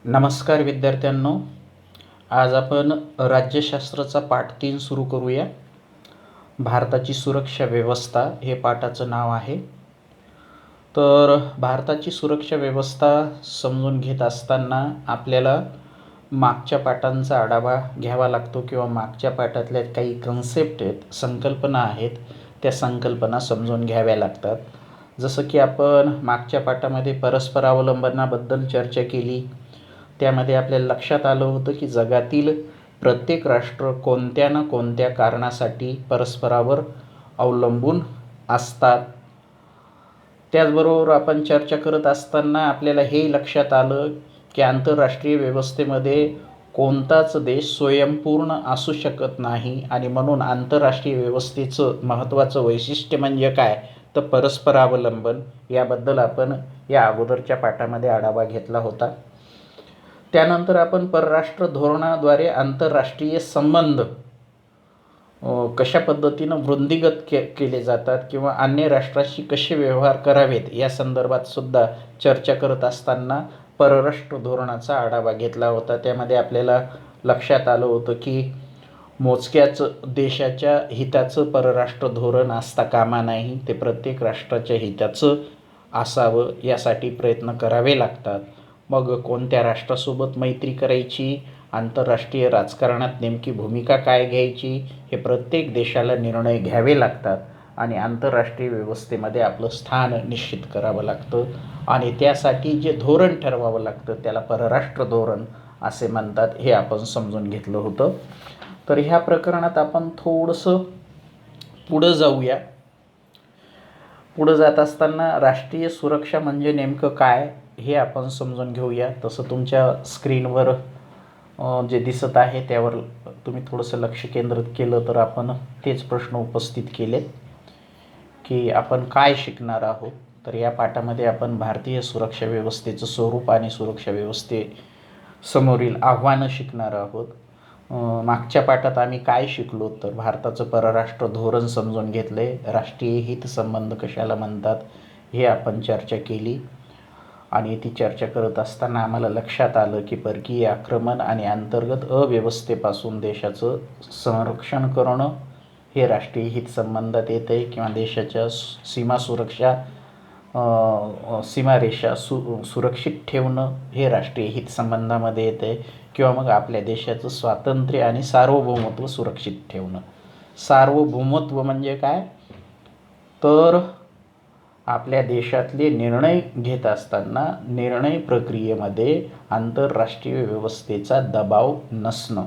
नमस्कार विद्यार्थ्यांनो. आज आपण राज्यशास्त्राचा पाठ 3 सुरू करूया. भारताची सुरक्षा व्यवस्था हे पाठाचं नाव आहे. तर भारताची सुरक्षा व्यवस्था समजून घेत असताना आपल्याला मागच्या पाठांचा आढावा घ्यावा लागतो किंवा मागच्या पाठातल्या काही कन्सेप्ट आहेत, संकल्पना आहेत, त्या संकल्पना समजून घ्याव्या लागतात. जसं की आपण मागच्या पाठामध्ये परस्परावलंबनाबद्दल चर्चा केली. त्यामध्ये आपल्याला लक्षात आलं होतं की जगातील प्रत्येक राष्ट्र कोणत्या ना कोणत्या कारणासाठी परस्परावर अवलंबून असतात. त्याचबरोबर आपण चर्चा करत असताना आपल्याला हे लक्षात आलं की आंतरराष्ट्रीय व्यवस्थेमध्ये कोणताच देश स्वयंपूर्ण असू शकत नाही आणि म्हणून आंतरराष्ट्रीय व्यवस्थेचं महत्त्वाचं वैशिष्ट्य म्हणजे काय, तर परस्परावलंबन. याबद्दल आपण या अगोदरच्या पाठामध्ये आढावा घेतला होता. त्यानंतर आपण परराष्ट्र धोरणाद्वारे आंतरराष्ट्रीय संबंध कशा पद्धतीनं वृद्धिंगत केले जातात किंवा अन्य राष्ट्राशी कसे व्यवहार करावेत या संदर्भात सुद्धा चर्चा करत असताना परराष्ट्र धोरणाचा आढावा घेतला होता. त्यामध्ये आपल्याला लक्षात आलं होतं की मोजक्याच देशाच्या हिताचं परराष्ट्र धोरण असता कामा नाही, ते प्रत्येक राष्ट्राच्या हिताचं असावं, यासाठी प्रयत्न करावे लागतात. मग कोणत्या राष्ट्रासोबत मैत्री करायची, आंतरराष्ट्रीय राजकारणात नेमकी भूमिका काय घ्यायची, हे प्रत्येक देशाला निर्णय घ्यावे लागतात आणि आंतरराष्ट्रीय व्यवस्थेमध्ये आपलं स्थान निश्चित करावं लागतं आणि त्यासाठी जे धोरण ठरवावं लागतं त्याला परराष्ट्र धोरण असे म्हणतात. हे आपण समजून घेतलं होतं. तर ह्या प्रकरणात आपण थोडंसं पुढं जाऊया. पुढं जात असताना राष्ट्रीय सुरक्षा म्हणजे नेमकं काय हे आपण समजून घेऊया. तसं तुमच्या स्क्रीनवर जे दिसत आहे त्यावर तुम्ही थोडंसं लक्ष केंद्रित केलं तर आपण तेच प्रश्न उपस्थित केले की आपण काय शिकणार आहोत. तर या पाठामध्ये आपण भारतीय सुरक्षा व्यवस्थेचं स्वरूप आणि सुरक्षा व्यवस्थेसमोरील आव्हानं शिकणार आहोत. मागच्या पाठात आम्ही काय शिकलो, तर भारताचं परराष्ट्र धोरण समजून घेतले, राष्ट्रीय हित संबंध कशाला म्हणतात हे आपण चर्चा केली आणि ती चर्चा करत असताना आम्हाला लक्षात आलं की परकीय आक्रमण आणि अंतर्गत अव्यवस्थेपासून देशाचं संरक्षण करणं हे राष्ट्रीय हित संबंधात येते किंवा देशाच्या सीमारेषा सुरक्षित ठेवणं हे राष्ट्रीय हित संबंधामध्ये येते किंवा मग आपल्या देशाचं स्वातंत्र्य आणि सार्वभौमत्व सुरक्षित ठेवणं. सार्वभौमत्व म्हणजे काय, तर आपल्या देशातले निर्णय घेत असताना निर्णय प्रक्रियेमध्ये आंतरराष्ट्रीय व्यवस्थेचा दबाव नसणं,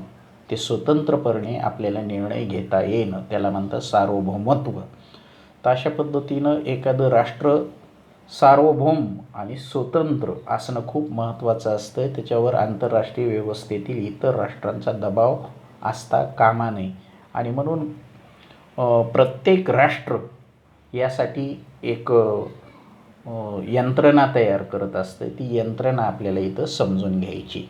ते स्वतंत्रपणे आपल्याला निर्णय घेता येणं, त्याला म्हणतात सार्वभौमत्व. तर अशा पद्धतीनं एखादं राष्ट्र सार्वभौम आणि स्वतंत्र असणं खूप महत्त्वाचं असतं. त्याच्यावर आंतरराष्ट्रीय व्यवस्थेतील इतर राष्ट्रांचा दबाव असता कामा नये आणि म्हणून प्रत्येक राष्ट्र यासाठी एक यंत्रणा तयार करत असते. ती यंत्रणा आपल्याला इथं समजून घ्यायची.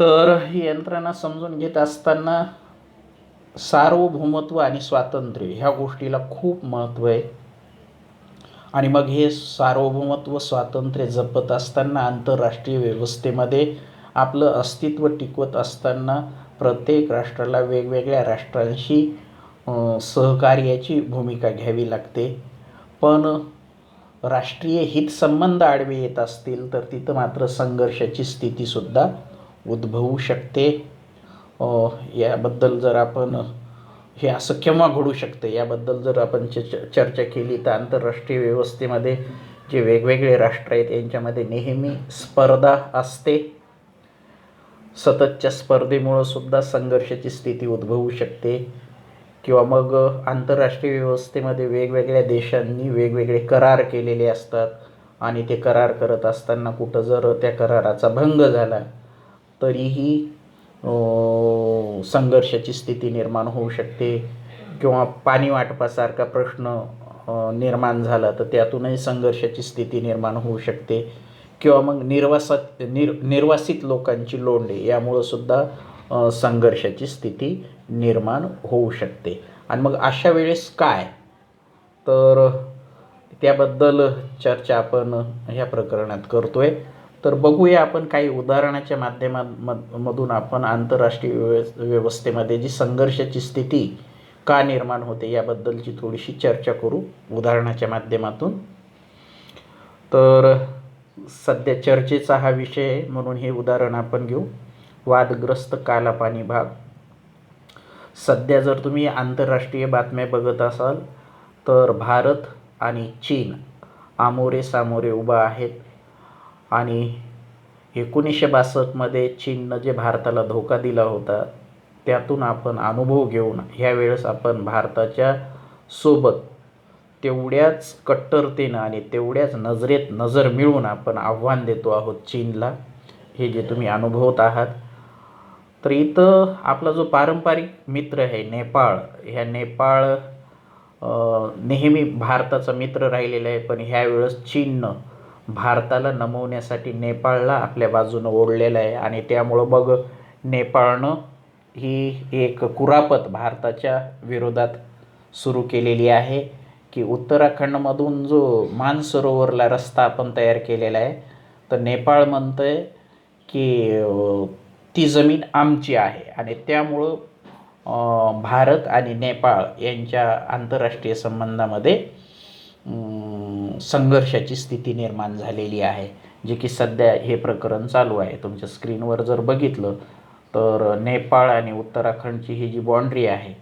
तर ही यंत्रणा समजून घेत असताना सार्वभौमत्व आणि स्वातंत्र्य ह्या गोष्टीला खूप महत्त्व आहे आणि मग हे सार्वभौमत्व स्वातंत्र्य जपत असताना आंतरराष्ट्रीय व्यवस्थेमध्ये आपलं अस्तित्व टिकवत असताना प्रत्येक राष्ट्राला वेगवेगळ्या राष्ट्रांशी सहकार्याची भूमिका घ्यावी लागते. पण राष्ट्रीय हितसंबंध आडवे येत असतील तर तिथं मात्र संघर्षाची स्थितीसुद्धा उद्भवू शकते. याबद्दल जर आपण हे असं केव्हा घडू शकतं याबद्दल जर आपण चर्चा केली तर आंतरराष्ट्रीय व्यवस्थेमध्ये जे वेगवेगळे राष्ट्र आहेत यांच्यामध्ये नेहमी स्पर्धा असते. सततच्या स्पर्धेमुळं सुद्धा संघर्षाची स्थिती उद्भवू शकते किंवा मग आंतरराष्ट्रीय व्यवस्थेमध्ये वेगवेगळ्या देशांनी वेगवेगळे करार केलेले असतात आणि ते करार करत असताना कुठं जर त्या कराराचा भंग झाला तरीही संघर्षाची स्थिती निर्माण होऊ शकते किंवा पाणी वाटपासारखा प्रश्न निर्माण झाला तर त्यातूनही संघर्षाची स्थिती निर्माण होऊ शकते किंवा मग निर्वासित लोकांची लोंढे यामुळं सुद्धा संघर्षाची स्थिती निर्माण होऊ शकते. आणि मग अशा वेळेस काय, तर त्याबद्दल चर्चा आपण ह्या प्रकरणात करतोय. तर बघूया आपण काही उदाहरणाच्या माध्यमामधून आपण आंतरराष्ट्रीय व्यवस्थेमध्ये जी संघर्षाची स्थिती का निर्माण होते याबद्दलची थोडीशी चर्चा करू उदाहरणाच्या माध्यमातून. तर सध्या चर्चेचा हा विषय आहे म्हणून हे उदाहरण आपण घेऊ. वादग्रस्त कालापानी भाग. सध्या जर तुम्ही आंतरराष्ट्रीय बातम्या बघत असाल तर भारत आणि चीन आमोरे सामोरे उभा आहेत आणि 1962मध्ये चीननं जे भारताला धोका दिला होता त्यातून आपण अनुभव घेऊन ह्यावेळेस आपण भारताच्या सोबत तेवढ्याच कट्टरतेनं आणि तेवढ्याच नजरेत नजर मिळवून आपण आव्हान देतो आहोत चीनला, हे जे तुम्ही अनुभवत आहात. तर इथं आपला जो पारंपरिक मित्र आहे नेपाळ, ह्या नेपाळ नेहमी भारताचा मित्र राहिलेला आहे, पण ह्यावेळेस चीननं भारताला नमवण्यासाठी नेपाळला आपल्या बाजूनं ओढलेलं आहे आणि त्यामुळं मग नेपाळनं ही एक कुरापत भारताच्या विरोधात सुरू केलेली आहे की उत्तराखंडमधून जो मानसरोवरला रस्ता आपण तयार केलेला आहे तर नेपाळ म्हणतं आहे की ती जमीन आमची आहे आणि त्यामुळं भारत आणि नेपाळ यांच्या आंतरराष्ट्रीय संबंधामध्ये संघर्षाची स्थिती निर्माण झालेली आहे, जे की सध्या हे प्रकरण चालू आहे. तुमच्या स्क्रीनवर जर बघितलं तर नेपाळ आणि उत्तराखंडची ही जी बाँड्री आहे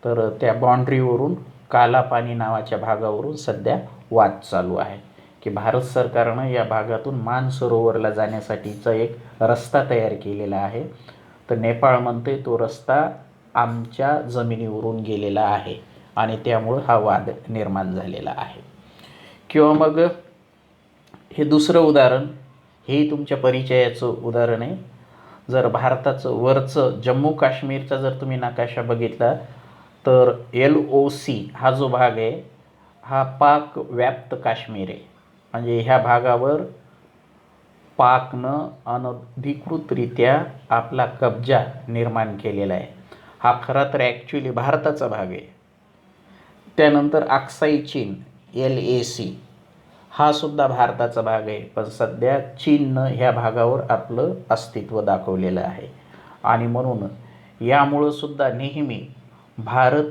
तर त्या बाँड्रीवरून कालापानी नावाच्या भागावरून सध्या वाद चालू आहे की भारत सरकारनं या भागातून मानसरोवरला जाण्यासाठीचा एक रस्ता तयार केलेला आहे. तर नेपाळ म्हणते तो रस्ता आमच्या जमिनीवरून गेलेला आहे आणि त्यामुळं हा वाद निर्माण झालेला आहे. किंवा मग हे दुसरं उदाहरण, हेही तुमच्या परिचयाचं उदाहरण आहे. जर भारताचं वरचं जम्मू काश्मीरचा जर तुम्ही नकाशा बघितला तर LOC हा जो भाग आहे हा पाक व्याप्त काश्मीर आहे. म्हणजे ह्या भागावर पाकनं अनधिकृतरित्या आपला कब्जा निर्माण केलेला आहे. हा खरा तर ॲक्च्युली भारताचा भाग आहे. त्यानंतर अक्साई चीन LAC हा सुद्धा भारताचा भाग आहे, पण सध्या चीननं ह्या भागावर आपलं अस्तित्व दाखवलेलं आहे आणि म्हणून यामुळं सुद्धा नेहमी भारत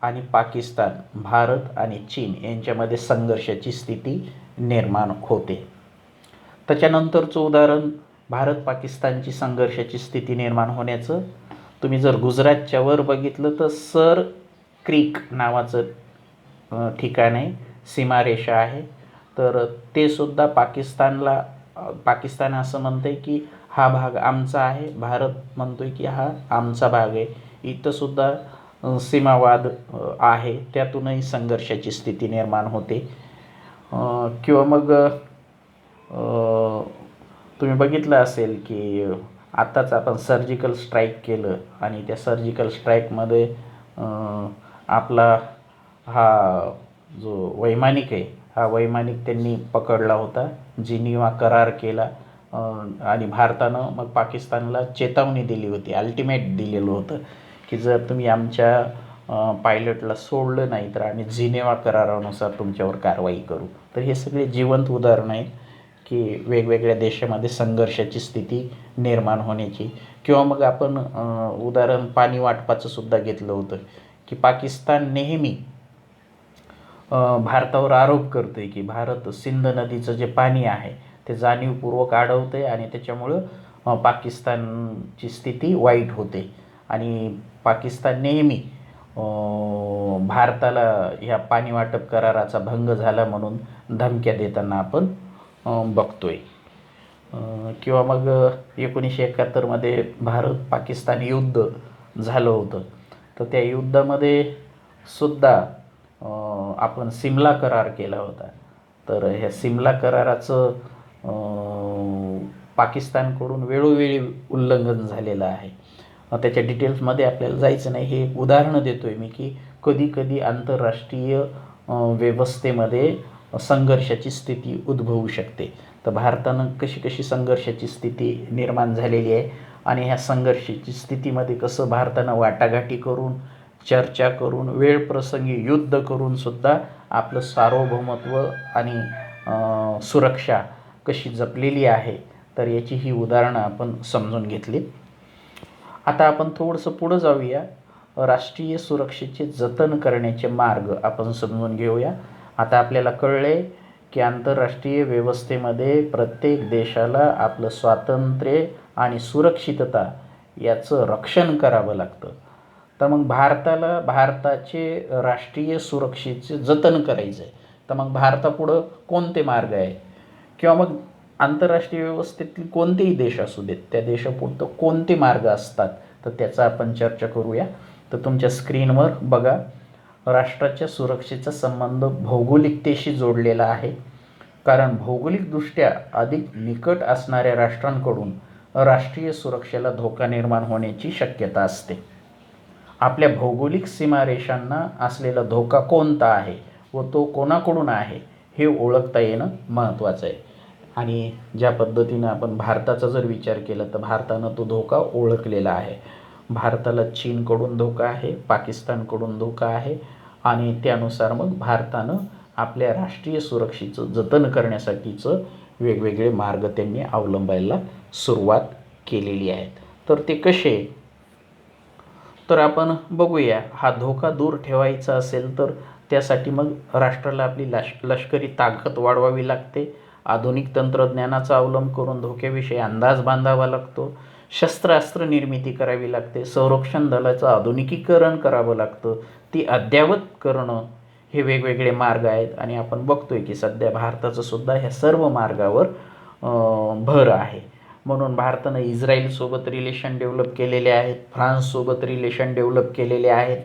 आणि पाकिस्तान, भारत आणि चीन यांच्यामध्ये संघर्षाची स्थिती निर्माण होते. त्याच्यानंतरचं उदाहरण भारत पाकिस्तानची संघर्षाची स्थिती निर्माण होण्याचं, तुम्ही जर गुजरातच्या वर बघितलं तर सर क्रीक नावाचं ठिकाण आहे, सीमारेषा आहे. तर ते सुद्धा पाकिस्तान असं म्हणतं आहे की हा भाग आमचा आहे, भारत म्हणतो आहे की हा आमचा भाग आहे. इथं सुद्धा सीमावाद आहे, त्यातूनही संघर्षाची स्थिती निर्माण होते. किंवा मग तुम्ही बघितलं असेल की आत्ताच आपण सर्जिकल स्ट्राईक केलं आणि त्या सर्जिकल स्ट्राईकमध्ये आपला हा जो वैमानिक आहे हा वैमानिक त्यांनी पकडला होता, जिनिव्हा करार केला आणि भारतानं मग पाकिस्तानला चेतावणी दिली होती, अल्टिमेट दिलेलं होतं की जर तुम्ही आमच्या पायलटला सोडलं नाही तर आम्ही जिनेव्हा करारानुसार तुमच्यावर कारवाई करू. तर हे सगळे जिवंत उदाहरणं आहेत की वेगवेगळ्या देशामध्ये संघर्षाची स्थिती निर्माण होण्याची. किंवा मग आपण उदाहरण पाणी वाटपाचं सुद्धा घेतलं होतं की पाकिस्तान नेहमी भारतावर आरोप करतो आहे की भारत सिंध नदीचं जे पाणी आहे ते जाणीवपूर्वक अडवतं आहे आणि त्याच्यामुळं पाकिस्तानची स्थिती वाईट होते आणि पाकिस्तान नेहमी भारताला ह्या पाणी वाटप कराराचा भंग झाला म्हणून धमक्या देताना आपण बघतोय. किंवा मग 1971मध्ये भारत पाकिस्तान युद्ध झालं होतं तर त्या युद्धामध्ये सुद्धा आपण सिमला करार केला होता. तर ह्या सिमला कराराचं पाकिस्तानकडून वेळोवेळी उल्लंघन झालेलं आहे. त्याच्या डिटेल्समध्ये आपल्याला जायचं नाही, हे एक उदाहरणं देतो आहे मी की कधी कधी आंतरराष्ट्रीय व्यवस्थेमध्ये संघर्षाची स्थिती उद्भवू शकते. तर भारतानं कशी संघर्षाची स्थिती निर्माण झालेली आहे आणि ह्या संघर्षाची स्थितीमध्ये कसं भारतानं वाटाघाटी करून, चर्चा करून, वेळप्रसंगी युद्ध करून सुद्धा आपलं सार्वभौमत्व आणि सुरक्षा कशी जपलेली आहे, तर याची ही उदाहरणं आपण समजून घेतली. आता आपण थोडंसं पुढं जाऊया. राष्ट्रीय सुरक्षेचे जतन करण्याचे मार्ग आपण समजून घेऊया. आता आपल्याला कळले की आंतरराष्ट्रीय व्यवस्थेमध्ये प्रत्येक देशाला आपलं स्वातंत्र्य आणि सुरक्षितता याचं रक्षण करावं लागतं. तर मग भारताला भारताचे राष्ट्रीय सुरक्षेचे जतन करायचं आहे, तर मग भारतापुढं कोणते मार्ग आहे, किंवा मग आंतरराष्ट्रीय व्यवस्थेतील कोणतेही देश असू देत, त्या देशापुरतं कोणते मार्ग असतात, तर त्याचा आपण चर्चा करूया. तर तुमच्या स्क्रीनवर बघा, राष्ट्राच्या सुरक्षेचा संबंध भौगोलिकतेशी जोडलेला आहे, कारण भौगोलिकदृष्ट्या अधिक निकट असणाऱ्या राष्ट्रांकडून राष्ट्रीय सुरक्षेला धोका निर्माण होण्याची शक्यता असते. आपल्या भौगोलिक सीमारेषांना असलेला धोका कोणता आहे व तो कोणाकडून आहे हे ओळखता येणं महत्त्वाचं आहे. आणि ज्या पद्धतीनं आपण भारताचा जर विचार केला तर भारतानं तो धोका ओळखलेला आहे. भारताला चीनकडून धोका आहे, पाकिस्तानकडून धोका आहे, आणि त्यानुसार मग भारतानं आपल्या राष्ट्रीय सुरक्षेचं जतन करण्यासाठीचं वेगवेगळे मार्ग त्यांनी अवलंबायला सुरुवात केलेली आहे. तर ते कसे, तर आपण बघूया. हा धोका दूर ठेवायचा असेल तर त्यासाठी मग राष्ट्राला आपली लष्करी ताकद वाढवावी लागते. आधुनिक तंत्रज्ञानाचा अवलंब करून धोक्याविषयी अंदाज बांधावा लागतो. शस्त्रास्त्र निर्मिती करावी लागते. संरक्षण दलाचं आधुनिकीकरण करावं लागतं. ती अद्ययावत करणं हे वेगवेगळे मार्ग आहेत. आणि आपण बघतोय की सध्या भारताचं सुद्धा ह्या सर्व मार्गावर भर आहे. म्हणून भारतानं इस्रायलसोबत रिलेशन डेव्हलप केलेले आहेत, फ्रान्ससोबत रिलेशन डेव्हलप केलेले आहेत,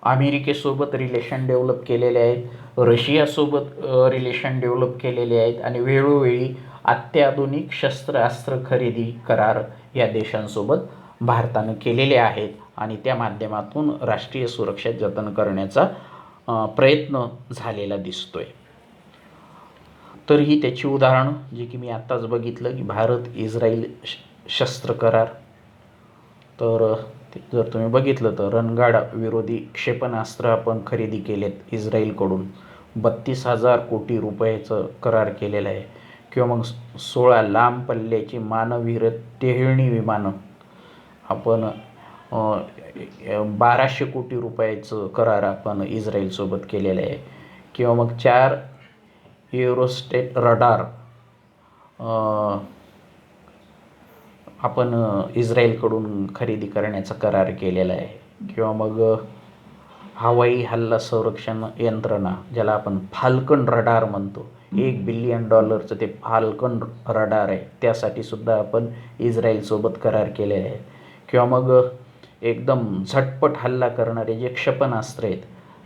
अमेरिकेसोबत रिलेशन डेव्हलप केलेले आहेत, रशियासोबत रिलेशन डेव्हलप केलेले आहेत, आणि वेळोवेळी अत्याधुनिक शस्त्रास्त्र खरेदी करार या देशांसोबत भारतानं केलेले आहेत. आणि त्या माध्यमातून राष्ट्रीय सुरक्षा जतन करण्याचा प्रयत्न झालेला दिसतोय. तर ही त्याची उदाहरणं जी की मी आत्ताच बघितलं की भारत इस्रायल शस्त्र करार. तर जर तुम्ही बघितलं तर रणगाड विरोधी क्षेपणास्त्र आपण खरेदी केलेत इस्रायलकडून, 32,000 कोटी रुपयाचं करार केलेलं आहे. किंवा मग 16 लांब पल्ल्याची मानवविरहित टेहळणी विमानं आपण 1,200 कोटी रुपयाचं करार आपण इस्रायलसोबत केलेलं आहे. किंवा मग 4 एरोस्टेट रडार आपण इस्रायलकडून खरेदी करण्याचा करार केलेला आहे. किंवा मग हवाई हल्ला संरक्षण यंत्रणा ज्याला आपण फाल्कन रडार म्हणतो, $1 बिलियन ते फाल्कन रडार आहे, त्यासाठी सुद्धा आपण इस्रायलसोबत करार केलेले आहे. किंवा मग एकदम झटपट हल्ला करणारे जे क्षेपणास्त्र आहेत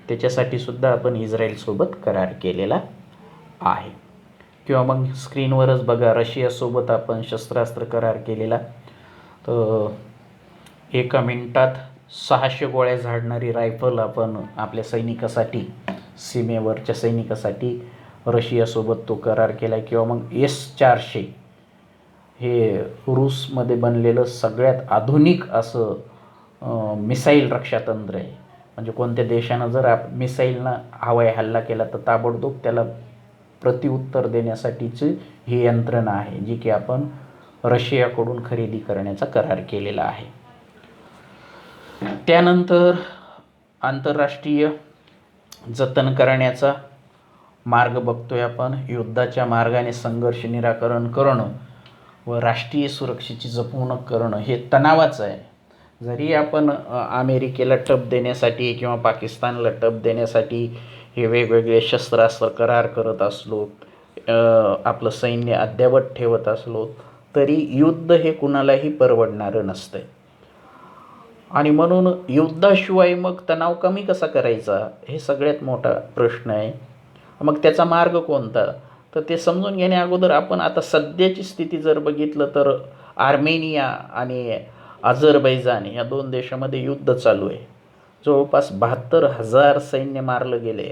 त्याच्यासाठी सुद्धा आपण इस्रायलसोबत करार केलेला आहे. किंवा मग स्क्रीनवरच बघा, रशियासोबत आपण शस्त्रास्त्र करार केलेला. तर 1 मिनिटात 600 गोळ्या झाडणारी रायफल आपण आपल्या सैनिकासाठी, सीमेवरच्या सैनिकासाठी रशियासोबत तो करार केला. किंवा मग S-400 हे रूसमध्ये बनलेलं सगळ्यात आधुनिक असं मिसाईल रक्षातंत्र आहे. म्हणजे कोणत्या देशानं जर मिसाईलनं हवाई हल्ला केला तर ताबडतोब त्याला प्रत्युत्तर देण्यासाठीची ही यंत्रणा आहे जी की आपण रशियाकडून खरेदी करण्याचा करार केलेला आहे. त्यानंतर आंतरराष्ट्रीय जतन करण्याचा मार्ग बघतोय आपण. युद्धाच्या मार्गाने संघर्ष निराकरण करणं व राष्ट्रीय सुरक्षेची जपणूक करणं हे तणावाचं आहे. जरी आपण अमेरिकेला टप देण्यासाठी किंवा पाकिस्तानला टप देण्यासाठी हे वेगवेगळे शस्त्रास्त्र करार करत असलो, आपलं सैन्य अद्ययावत ठेवत असलो, तरी युद्ध हे कुणालाही परवडणारं नसतं. आणि म्हणून युद्धाशिवाय मग तणाव कमी कसा करायचा हे सगळ्यात मोठा प्रश्न आहे. मग त्याचा मार्ग कोणता, तर ते समजून घेण्या अगोदर आपण आता सध्याची स्थिती जर बघितलं तर आर्मेनिया आणि अझरबैजान या 2 देशामध्ये युद्ध चालू आहे. जवळपास 72,000 सैन्य मारलं गेले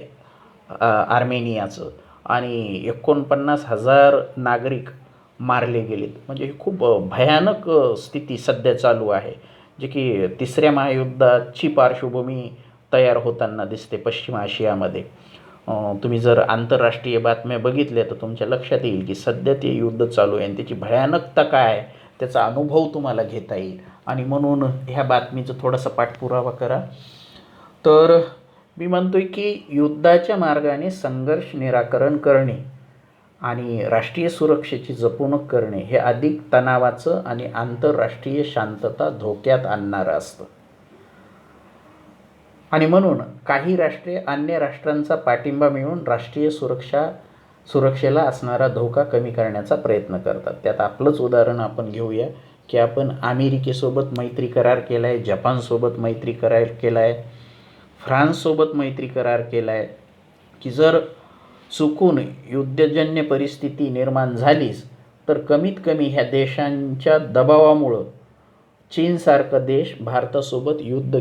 आर्मेनियाचं, आणि 49,000 नागरिक मारले गेलेत. म्हणजे ही खूप भयानक स्थिती सध्या चालू आहे, जी की 3ऱ्या महायुद्धाची पार्श्वभूमी तयार होताना दिसते पश्चिम आशियामध्ये. तुम्ही जर आंतरराष्ट्रीय बातम्या बघितल्या तर तुमच्या लक्षात येईल की सध्या ते युद्ध चालू आहे आणि त्याची भयानकता काय आहे त्याचा अनुभव तुम्हाला घेता येईल. आणि म्हणून ह्या बातमीचा थोडासा पाठपुरावा करा. तर मी म्हणतो आहे की युद्धाच्या मार्गाने संघर्ष निराकरण करणे आणि राष्ट्रीय सुरक्षेची जपणूक करणे हे अधिक तणावाचं आणि आंतरराष्ट्रीय शांतता धोक्यात आणणारं असतं. आणि म्हणून काही राष्ट्रे अन्य राष्ट्रांचा पाठिंबा मिळवून राष्ट्रीय सुरक्षेला असणारा धोका कमी करण्याचा प्रयत्न करतात. त्यात आपलंच उदाहरण आपण घेऊया की आपण अमेरिकेसोबत मैत्री करार केला आहे, जपानसोबत मैत्री करार केला आहे, फ्रान्ससोबत मैत्री करार केला आहे की जर चुकून युद्धजन्य परिस्थिती निर्माण झालीच तर कमीत कमी ह्या देशांच्या दबावामुळं चीनसारखा देश भारतासोबत युद्ध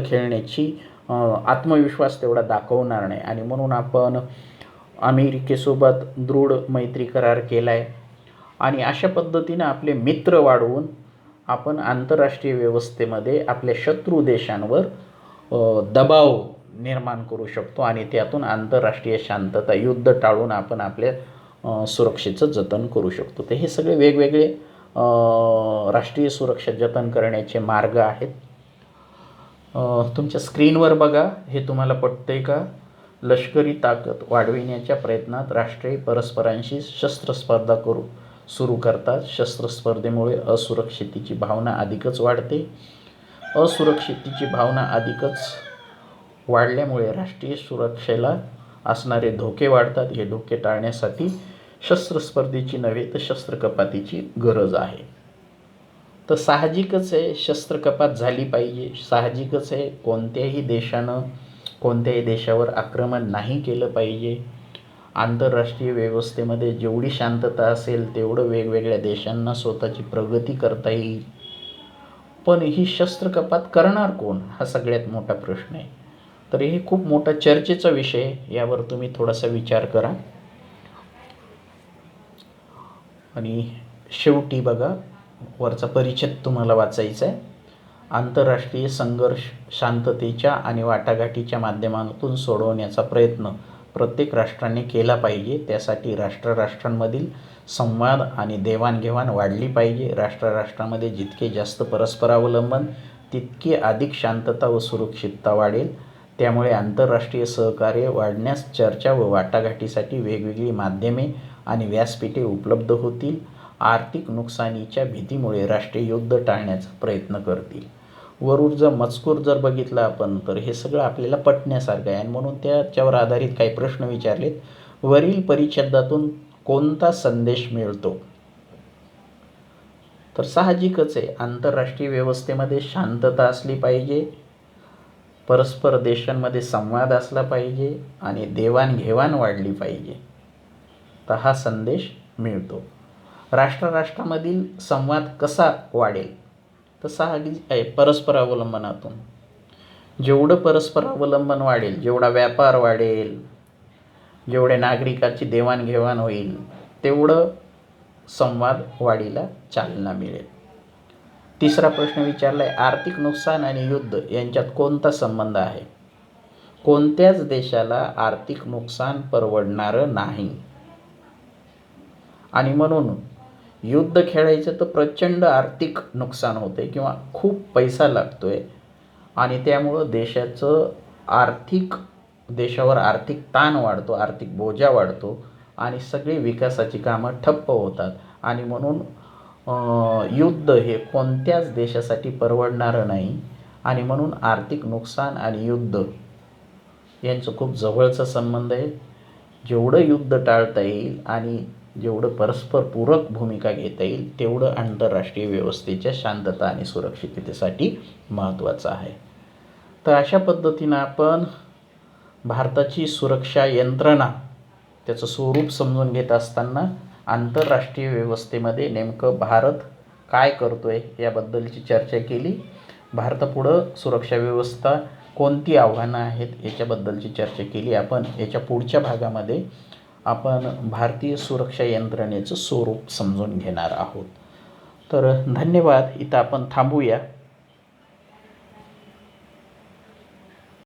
खेळण्याची आत्मविश्वास तेवढा दाखवणार नाही. आणि म्हणून आपण अमेरिकेसोबत दृढ मैत्री करार केला आहे. आणि अशा पद्धतीनं आपले मित्र वाढवून आपण आंतरराष्ट्रीय व्यवस्थेमध्ये आपल्या शत्रू देशांवर दबाव निर्माण करू शकतो आणि त्यातून आंतरराष्ट्रीय शांतता युद्ध टाळून आपण आपल्या सुरक्षेचं जतन करू शकतो. तर हे सगळे वेगवेगळे राष्ट्रीय सुरक्षा जतन करण्याचे मार्ग आहेत. तुमच्या स्क्रीनवर बघा, हे तुम्हाला पटतंय का? लष्करी ताकद वाढविण्याच्या प्रयत्नात राष्ट्रे परस्परांशी शस्त्रस्पर्धा सुरू करतात. शस्त्रस्पर्धेमुळे असुरक्षिततेची भावना अधिकच वाढते. असुरक्षिततेची भावना अधिकच वाढल्यामुळे राष्ट्रीय सुरक्षेला असणारे धोके वाढतात. हे धोके टाळण्यासाठी शस्त्रस्पर्धेची नव्हे तर शस्त्रकपातीची गरज आहे. तर साहजिकच आहे शस्त्रकपात झाली पाहिजे. साहजिकच आहे कोणत्याही देशानं कोणत्याही देशावर आक्रमण नाही केलं पाहिजे. आंतरराष्ट्रीय व्यवस्थेमध्ये जेवढी शांतता असेल तेवढं वेगवेगळ्या देशांना स्वतःची प्रगती करता येईल. पण ही शस्त्रकपात करणार कोण हा सगळ्यात मोठा प्रश्न आहे. तर हे खूप मोठा चर्चेचा विषय आहे. यावर तुम्ही थोडासा विचार करा. आणि शेवटी बघा, वरचा परिच्छेद तुम्हाला वाचायचा आहे. आंतरराष्ट्रीय संघर्ष शांततेच्या आणि वाटाघाटीच्या माध्यमातून सोडवण्याचा प्रयत्न प्रत्येक राष्ट्राने केला पाहिजे. त्यासाठी राष्ट्रांमधील संवाद आणि देवाणघेवाण वाढली पाहिजे. राष्ट्रामध्ये जितके जास्त परस्परावलंबन तितकी अधिक शांतता व सुरक्षितता वाढेल. त्यामुळे आंतरराष्ट्रीय सहकार्य वाढण्यास चर्चा व वाटाघाटीसाठी वेगवेगळी माध्यमे आणि व्यासपीठे उपलब्ध होतील. आर्थिक नुकसानीच्या भीतीमुळे राष्ट्रे युद्ध टाळण्याचा प्रयत्न करतील. वरून जर मजकूर बघितला आपण तर हे सगळं आपल्याला पटण्यासारखं आहे. आणि म्हणून त्याच्यावर आधारित काही प्रश्न विचारलेत. वरील परिच्छेदातून कोणता संदेश मिळतो? तर साहजिकच आहे आंतरराष्ट्रीय व्यवस्थेमध्ये शांतता असली पाहिजे, परस्पर देशांमध्ये संवाद असला पाहिजे आणि देवाणघेवाण वाढली पाहिजे. तर हा संदेश मिळतो. राष्ट्रामधील संवाद कसा वाढेल? तर साहजिक आहे परस्पर अवलंबनातून. जेवढं परस्पर अवलंबन वाढेल, जेवढा व्यापार वाढेल, जेवढे नागरिकांची देवाणघेवाण होईल तेवढं संवाद वाढीला चालना मिळेल. तिसरा प्रश्न विचारला आहे, आर्थिक नुकसान आणि युद्ध यांच्यात कोणता संबंध आहे? कोणत्याच देशाला आर्थिक नुकसान परवडणारं नाही. आणि म्हणून युद्ध खेळायचं तर प्रचंड आर्थिक नुकसान होते किंवा खूप पैसा लागतोय आणि त्यामुळं देशावर आर्थिक ताण वाढतो, आर्थिक बोजा वाढतो आणि सगळी विकासाची कामं ठप्प होतात. आणि म्हणून युद्ध हे कोणत्याच देशासाठी परवडणारं नाही. आणि म्हणून आर्थिक नुकसान आणि युद्ध यांचं खूप जवळचा संबंध आहे. जेवढं युद्ध टाळता येईल आणि जेवढं परस्पर पूरक भूमिका घेता येईल तेवढं आंतरराष्ट्रीय व्यवस्थेच्या शांतता आणि सुरक्षिततेसाठी महत्त्वाचं आहे. तर अशा पद्धतीनं आपण भारताची सुरक्षा यंत्रणा त्याचं स्वरूप समजून घेत असताना आंतरराष्ट्रीय व्यवस्थेमध्ये नेमकं भारत काय करतोय याबद्दलची चर्चा केली. भारतापुढं सुरक्षा व्यवस्था कोणती आव्हानं आहेत याच्याबद्दलची चर्चा केली. आपण याच्या पुढच्या भागामध्ये आपण भारतीय सुरक्षा यंत्रणेचं स्वरूप समजून घेणार आहोत. तर धन्यवाद. इथं आपण थांबूया.